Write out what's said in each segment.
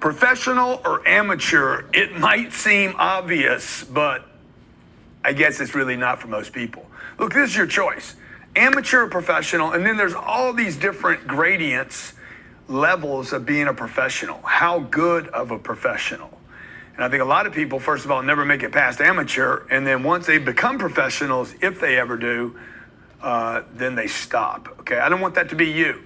Professional or amateur, it might seem obvious, but I guess it's really not for most people. Look, this is your choice. Amateur or professional, and then there's all these different gradients, levels of being a professional. How good of a professional? And I think a lot of people, first of all, never make it past amateur, and then once they become professionals, if they ever do, then they stop. Okay, I don't want that to be you.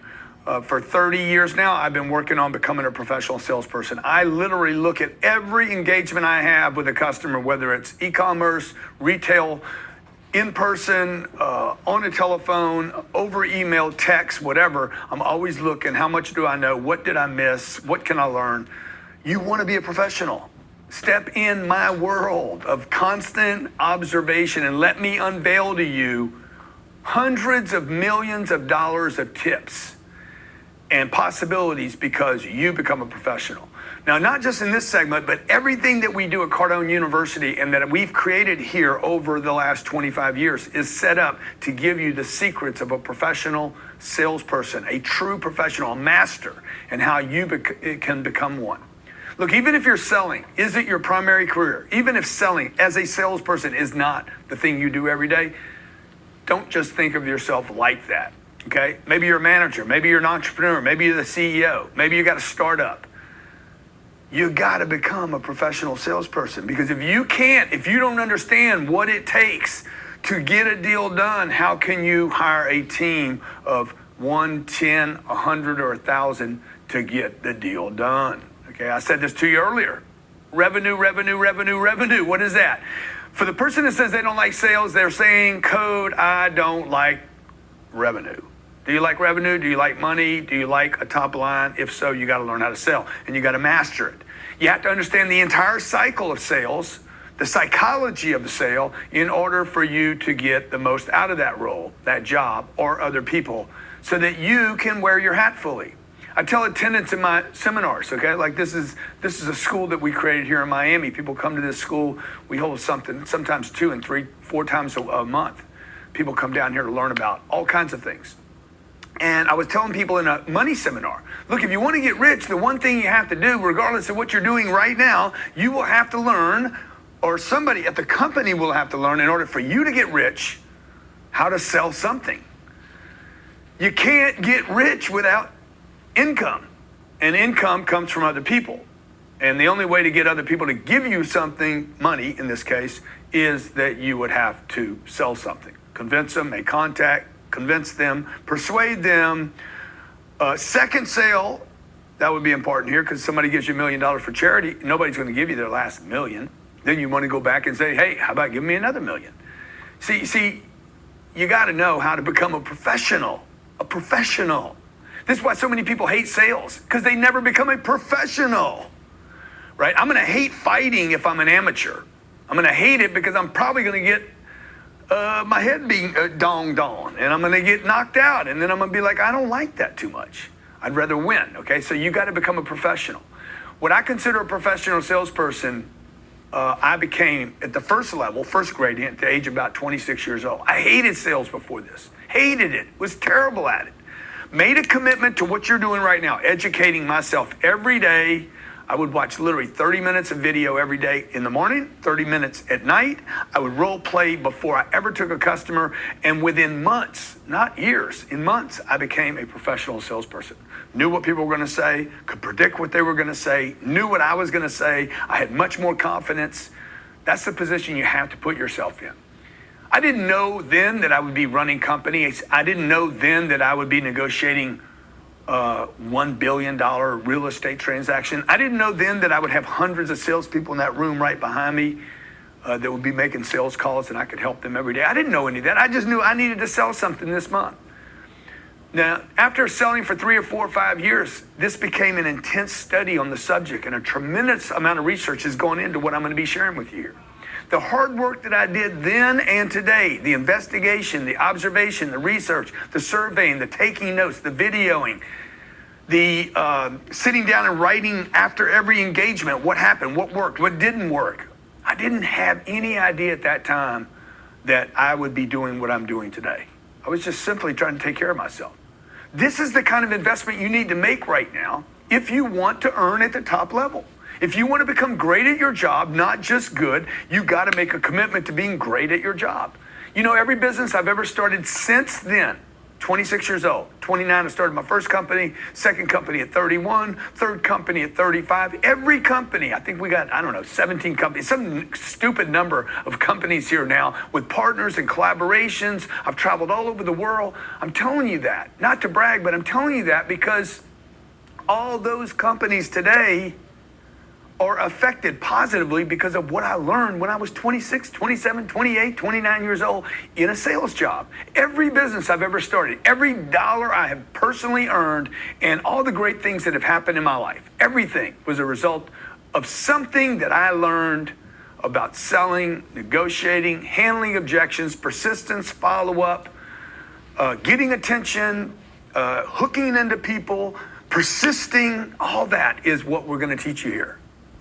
For 30 years now, I've been working on becoming a professional salesperson. I literally look at every engagement I have with a customer, whether it's e-commerce, retail, in person, on a telephone, over email, text, whatever. I'm always looking, how much do I know? What did I miss? What can I learn? You want to be a professional. Step in my world of constant observation and let me unveil to you hundreds of millions of dollars of tips and possibilities because you become a professional. Now, not just in this segment, but everything that we do at Cardone University and that we've created here over the last 25 years is set up to give you the secrets of a professional salesperson, a true professional, a master, and how you can become one. Look, even if you're selling isn't your primary career, even if selling as a salesperson is not the thing you do every day, don't just think of yourself like that. Okay, maybe you're a manager, maybe you're an entrepreneur, maybe you're the CEO, maybe you got a startup. You got to become a professional salesperson because if you don't understand what it takes to get a deal done, how can you hire a team of 1, 10, 100, or 1,000 to get the deal done? Okay, I said this to you earlier. Revenue. What is that? For the person that says they don't like sales, they're saying code, I don't like revenue. Do you like revenue? Do you like money? Do you like a top line? If so, you got to learn how to sell and you got to master it. You have to understand the entire cycle of sales, the psychology of the sale in order for you to get the most out of that role, that job, or other people so that you can wear your hat fully. I tell attendants in my seminars, okay, like this is a school that we created here in Miami. People come to this school. We hold something, sometimes 2 and 3, 4 times a month. People come down here to learn about all kinds of things. And I was telling people in a money seminar, look, if you want to get rich, the one thing you have to do, regardless of what you're doing right now, you will have to learn, or somebody at the company will have to learn in order for you to get rich, how to sell something. You can't get rich without income. And income comes from other people. And the only way to get other people to give you something, money in this case, is that you would have to sell something. Convince them, make contact, convince them, persuade them. Second sale, that would be important here because somebody gives you $1 million for charity. Nobody's going to give you their last $1 million. Then you want to go back and say, hey, how about giving me another $1 million? See, you got to know how to become a professional. This is why so many people hate sales because they never become a professional, right? I'm going to hate fighting if I'm an amateur. I'm going to hate it because I'm probably going to get my head being donged on, and I'm going to get knocked out, and then I'm going to be like, I don't like that too much. I'd rather win, okay? So you got to become a professional. What I consider a professional salesperson, I became at the first level, first gradient, at the age of about 26 years old. I hated sales before this. Hated it. Was terrible at it. Made a commitment to what you're doing right now, educating myself every day. I would watch literally 30 minutes of video every day in the morning, 30 minutes at night. I would role play before I ever took a customer. And within months, not years, in months, I became a professional salesperson. Knew what people were going to say, could predict what they were going to say, knew what I was going to say. I had much more confidence. That's the position you have to put yourself in. I didn't know then that I would be running companies. I didn't know then that I would be negotiating $1 billion real estate transaction. I didn't know then that I would have hundreds of salespeople in that room right behind me that would be making sales calls and I could help them every day. I didn't know any of that. I just knew I needed to sell something this month. Now, after selling for 3 or 4 or 5 years, this became an intense study on the subject, and a tremendous amount of research has gone into what I'm going to be sharing with you here. The hard work that I did then and today, the investigation, the observation, the research, the surveying, the taking notes, the videoing, the sitting down and writing after every engagement, what happened, what worked, what didn't work. I didn't have any idea at that time that I would be doing what I'm doing today. I was just simply trying to take care of myself. This is the kind of investment you need to make right now if you want to earn at the top level. If you want to become great at your job, not just good, you got to make a commitment to being great at your job. You know, every business I've ever started since then, 26 years old, 29, I started my first company, second company at 31, third company at 35. Every company, I think we got, 17 companies, some stupid number of companies here now with partners and collaborations. I've traveled all over the world. I'm telling you that, not to brag, but I'm telling you that because all those companies today are affected positively because of what I learned when I was 26, 27, 28, 29 years old in a sales job. Every business I've ever started, every dollar I have personally earned, and all the great things that have happened in my life, everything was a result of something that I learned about selling, negotiating, handling objections, persistence, follow-up, getting attention, hooking into people, persisting. All that is what we're going to teach you here.